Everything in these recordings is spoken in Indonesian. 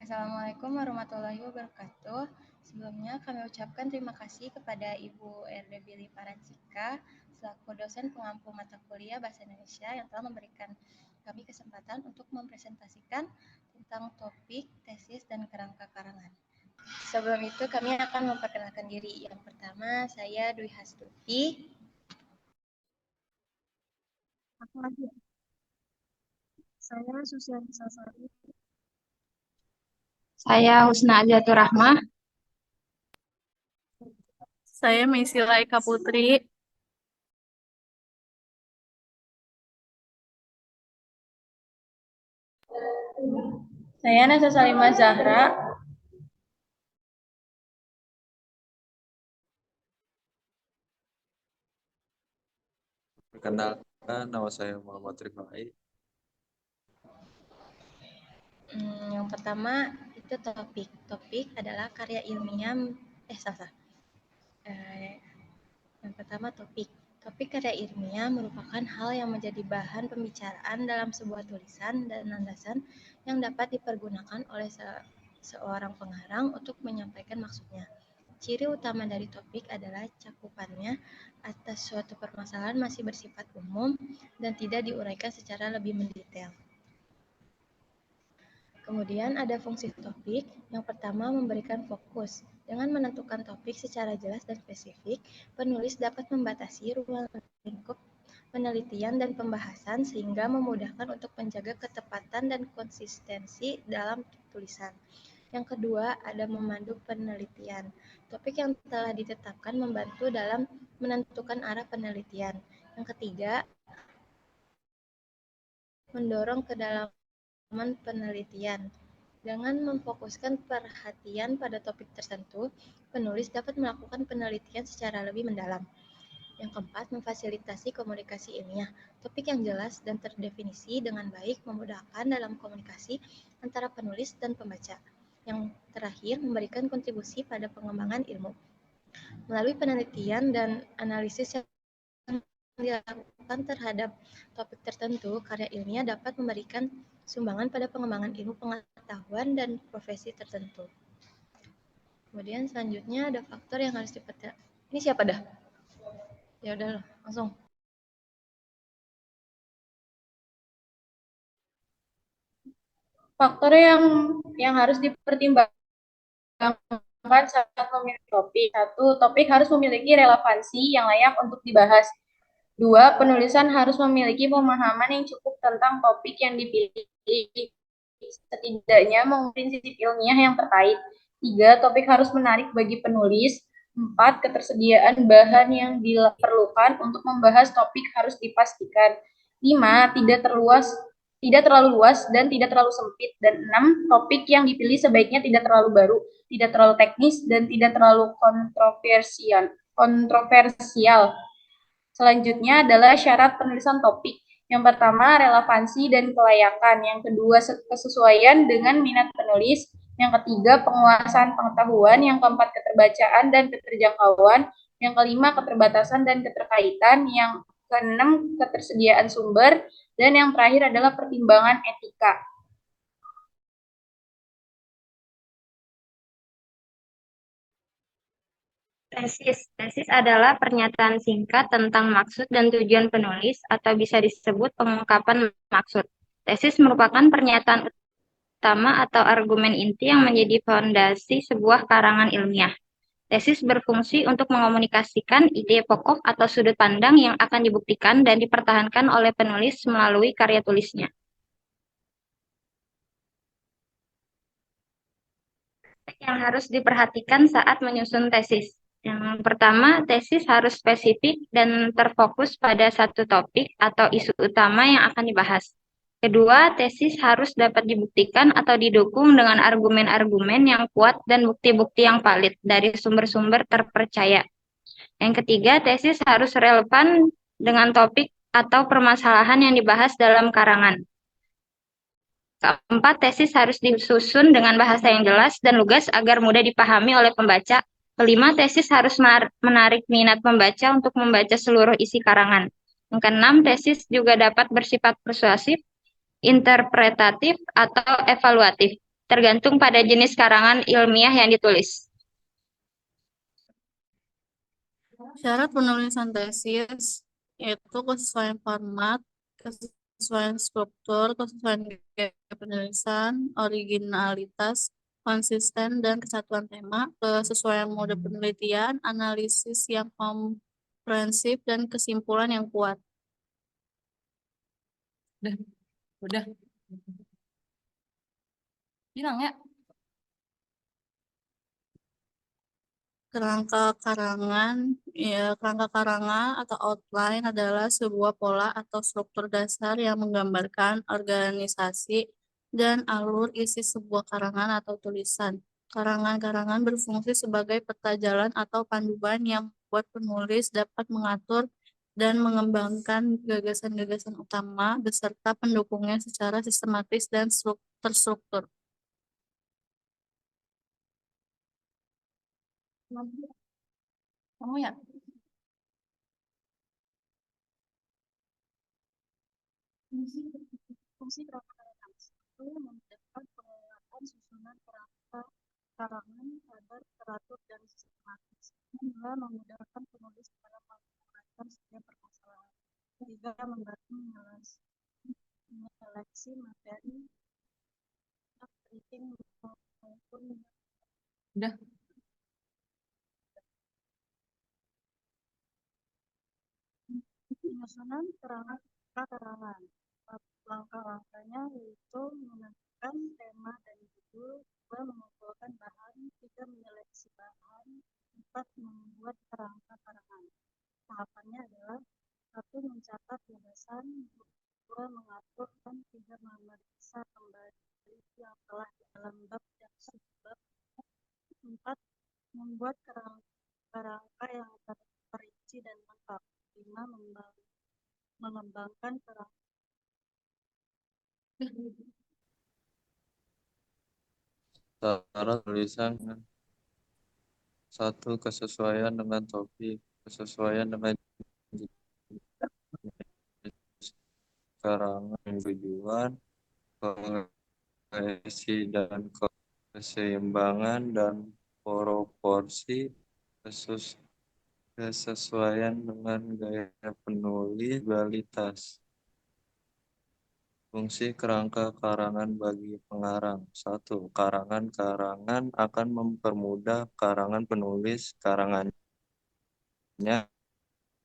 Assalamualaikum warahmatullahi wabarakatuh. Sebelumnya kami ucapkan terima kasih kepada Ibu RD Billy Parancika selaku dosen pengampu mata kuliah Bahasa Indonesia yang telah memberikan kami kesempatan untuk mempresentasikan tentang topik, tesis, dan kerangka karangan. Sebelum itu kami akan memperkenalkan diri. Yang pertama, saya Dwi Hastuti. Saya Susiana Sasari. Saya Husna Ajatur Rahmah. Saya Meisila Eka Putri. Saya Nasa Salimah Zahra. Perkenalkan, nama saya Muhammad Rifai. Yang pertama itu topik. Topik adalah karya ilmiah. Salah. Yang pertama topik. Topik karya ilmiah merupakan hal yang menjadi bahan pembicaraan dalam sebuah tulisan dan landasan yang dapat dipergunakan oleh seorang pengarang untuk menyampaikan maksudnya. Ciri utama dari topik adalah cakupannya atas suatu permasalahan masih bersifat umum dan tidak diuraikan secara lebih mendetail. Kemudian ada fungsi topik. Yang pertama memberikan fokus. Dengan menentukan topik secara jelas dan spesifik, penulis dapat membatasi ruang lingkup penelitian dan pembahasan sehingga memudahkan untuk menjaga ketepatan dan konsistensi dalam tulisan. Yang kedua, ada memandu penelitian. Topik yang telah ditetapkan membantu dalam menentukan arah penelitian. Yang ketiga, mendorong kedalaman penelitian. Dengan memfokuskan perhatian pada topik tertentu, penulis dapat melakukan penelitian secara lebih mendalam. Yang keempat, memfasilitasi komunikasi ilmiah. Topik yang jelas dan terdefinisi dengan baik memudahkan dalam komunikasi antara penulis dan pembaca. Yang terakhir, memberikan kontribusi pada pengembangan ilmu. Melalui penelitian dan analisis yang dilakukan terhadap topik tertentu, karya ilmiah dapat memberikan sumbangan pada pengembangan ilmu pengetahuan dan profesi tertentu. Kemudian selanjutnya ada faktor yang harus diperhatikan. Ini siapa dah? Ya udah langsung. Faktor yang harus dipertimbangkan saat memilih topik. Satu, topik harus memiliki relevansi yang layak untuk dibahas. Dua, penulisan harus memiliki pemahaman yang cukup tentang topik yang dipilih, setidaknya mengungkapkan prinsip ilmiah yang terkait. Tiga, topik harus menarik bagi penulis. Empat, ketersediaan bahan yang diperlukan untuk membahas topik harus dipastikan. Lima, tidak terlalu luas dan tidak terlalu sempit. Dan enam, topik yang dipilih sebaiknya tidak terlalu baru, tidak terlalu teknis, dan tidak terlalu kontroversial. Selanjutnya adalah syarat penulisan topik. Yang pertama, relevansi dan kelayakan. Yang kedua, kesesuaian dengan minat penulis. Yang ketiga, penguasaan pengetahuan. Yang keempat, keterbacaan dan keterjangkauan. Yang kelima, keterbatasan dan keterkaitan. Yang keenam, ketersediaan sumber. Dan yang terakhir adalah pertimbangan etika. Tesis adalah pernyataan singkat tentang maksud dan tujuan penulis atau bisa disebut pengungkapan maksud. Tesis merupakan pernyataan utama atau argumen inti yang menjadi fondasi sebuah karangan ilmiah. Tesis berfungsi untuk mengomunikasikan ide pokok atau sudut pandang yang akan dibuktikan dan dipertahankan oleh penulis melalui karya tulisnya. Yang harus diperhatikan saat menyusun tesis. Yang pertama, tesis harus spesifik dan terfokus pada satu topik atau isu utama yang akan dibahas. Kedua, tesis harus dapat dibuktikan atau didukung dengan argumen-argumen yang kuat dan bukti-bukti yang valid dari sumber-sumber terpercaya. Yang ketiga, tesis harus relevan dengan topik atau permasalahan yang dibahas dalam karangan. Keempat, tesis harus disusun dengan bahasa yang jelas dan lugas agar mudah dipahami oleh pembaca. Kelima, tesis harus menarik minat pembaca untuk membaca seluruh isi karangan. Yang keenam, tesis juga dapat bersifat persuasif, interpretatif, atau evaluatif. tergantung pada jenis karangan ilmiah yang ditulis. Syarat penulisan tesis yaitu kesesuaian format, kesesuaian struktur, kesesuaian gaya penulisan, originalitas, konsisten dan kesatuan tema, kesesuaian mode penelitian, analisis yang komprehensif dan kesimpulan yang kuat. Udah. Bilang ya. Kerangka karangan atau outline adalah sebuah pola atau struktur dasar yang menggambarkan organisasi dan alur isi sebuah karangan atau tulisan. Karangan-karangan berfungsi sebagai peta jalan atau panduan yang membuat penulis dapat mengatur dan mengembangkan gagasan-gagasan utama beserta pendukungnya secara sistematis dan terstruktur. Kamu ya? Fungsi kerangka karangan itu memudahkan pengelolaan susunan kerangka karangan agar teratur dan sistematis, hingga memudahkan penulis dalam menguraikan setiap permasalahan. Tiga, membantu menyeleksi materi penting maupun Udah. penyusunan karangan. Langkah-langkahnya yaitu menentukan tema dan judul, 2. Mengumpulkan bahan, 3. Menyeleksi bahan, 4. Membuat kerangka karangan. Tahapannya adalah 1. Mencatat gagasan, 2. Mengatur, dan 3. Memeriksa kembali yang telah di dalam bab dan subbab, 4. Membuat kerangka yang terperinci dan lengkap, 5. Mengembangkan kerangka. Syarat tulisan 1. Kesesuaian dengan topik, kesesuaian dengan karangan, tujuan, kohesi dan keseimbangan dan proporsi, kesesuaian dengan gaya penulis, kualitas. Fungsi kerangka karangan bagi pengarang. 1. Karangan-karangan akan mempermudah karangan penulis karangannya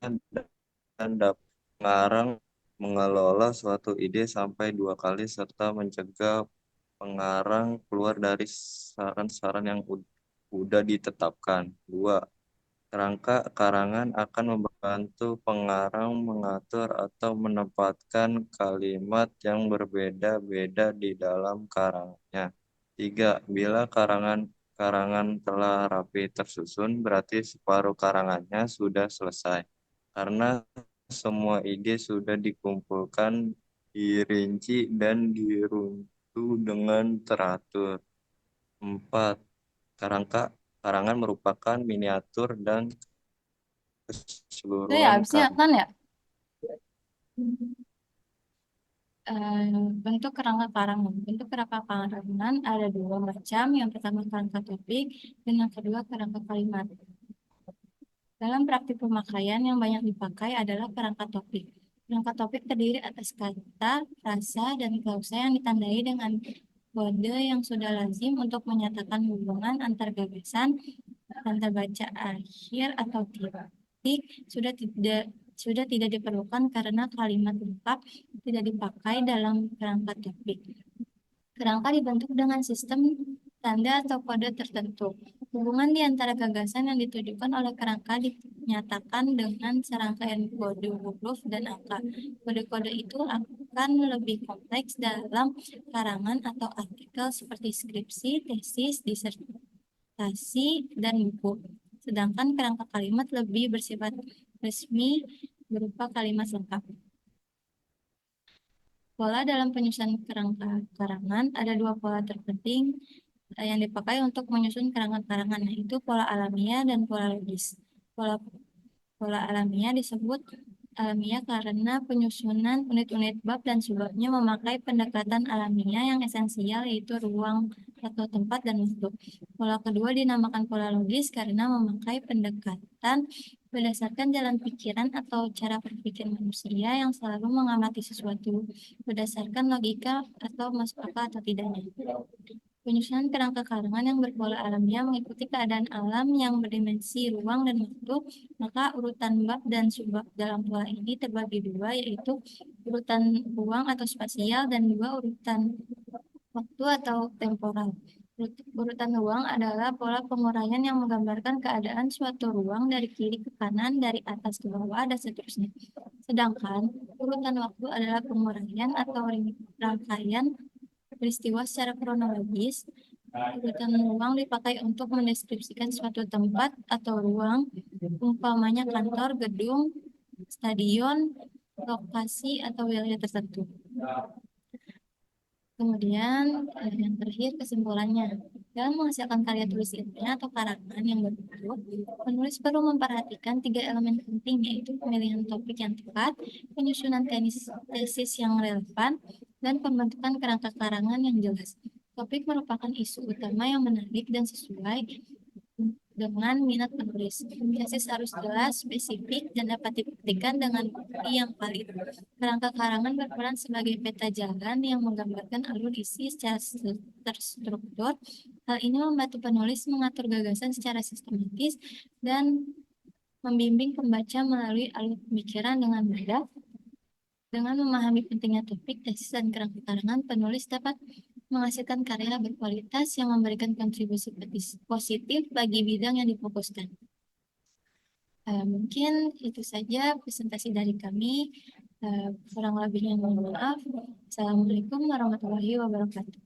dan dapat pengarang mengelola suatu ide sampai 2 kali serta mencegah pengarang keluar dari saran-saran yang sudah ditetapkan. 2. Kerangka karangan akan membantu pengarang mengatur atau menempatkan kalimat yang berbeda-beda di dalam karangannya. 3. Bila karangan telah rapi tersusun, berarti separuh karangannya sudah selesai. Karena semua ide sudah dikumpulkan, dirinci, dan diruntuh dengan teratur. 4. Karangan merupakan miniatur dan Udah ya, keseluruhan habisnya karangan. kan ya? Bentuk kerangka karangan. Bentuk kerangka karangan ada dua macam. Yang pertama kerangka topik dan yang kedua kerangka kalimat. Dalam praktik pemakaian yang banyak dipakai adalah kerangka topik. Kerangka topik terdiri atas kata, frasa, dan klausa yang ditandai dengan kode yang sudah lazim untuk menyatakan hubungan antar gagasan, tanda baca akhir atau titik sudah tidak diperlukan karena kalimat lengkap tidak dipakai dalam kerangka topik. Kerangka dibentuk dengan sistem tanda atau kode tertentu. Hubungan di antara gagasan yang ditujukan oleh kerangka dinyatakan dengan serangkaian kode huruf dan angka. Kode-kode itu akan lebih kompleks dalam karangan atau artikel seperti skripsi, tesis, disertasi, dan buku. Sedangkan kerangka kalimat lebih bersifat resmi berupa kalimat lengkap. Pola dalam penyusunan kerangka karangan ada dua pola terpenting yang dipakai untuk menyusun karangan-karangan, yaitu pola alamiah dan pola logis. Pola alamiah disebut alamiah karena penyusunan unit-unit bab dan subbabnya memakai pendekatan alamiah yang esensial yaitu ruang atau tempat dan waktu. Pola kedua dinamakan pola logis karena memakai pendekatan berdasarkan jalan pikiran atau cara berpikir manusia yang selalu mengamati sesuatu berdasarkan logika atau masuk akal atau tidaknya. Penyusunan kerangka karangan yang berpola alamiah mengikuti keadaan alam yang berdimensi ruang dan waktu, maka urutan bab dan subbab dalam pola ini terbagi dua, yaitu urutan ruang atau spasial dan dua urutan waktu atau temporal. Urutan ruang adalah pola penguraian yang menggambarkan keadaan suatu ruang dari kiri ke kanan, dari atas ke bawah, dan seterusnya. Sedangkan urutan waktu adalah penguraian atau rangkaian peristiwa secara kronologis. Urutan ruang dipakai untuk mendeskripsikan suatu tempat atau ruang, umpamanya kantor, gedung, stadion, lokasi, atau wilayah tertentu. Kemudian yang terakhir kesimpulannya. Dalam menghasilkan karya tulis ilmiah atau karangan yang berbentuk, penulis perlu memperhatikan 3 elemen penting, yaitu pemilihan topik yang tepat, penyusunan tesis yang relevan, dan pembentukan kerangka karangan yang jelas. Topik merupakan isu utama yang menarik dan sesuai dengan minat penulis. Tesis harus jelas, spesifik, dan dapat dibuktikan dengan bukti yang valid. Kerangka karangan berperan sebagai peta jalan yang menggambarkan alur isi secara terstruktur. Hal ini membantu penulis mengatur gagasan secara sistematis dan membimbing pembaca melalui alur pemikiran dengan mudah. Dengan memahami pentingnya topik, tesis, dan kerangka karangan, penulis dapat menghasilkan karya berkualitas yang memberikan kontribusi positif bagi bidang yang difokuskan. Mungkin itu saja presentasi dari kami. Kurang lebihnya mohon maaf. Assalamualaikum warahmatullahi wabarakatuh.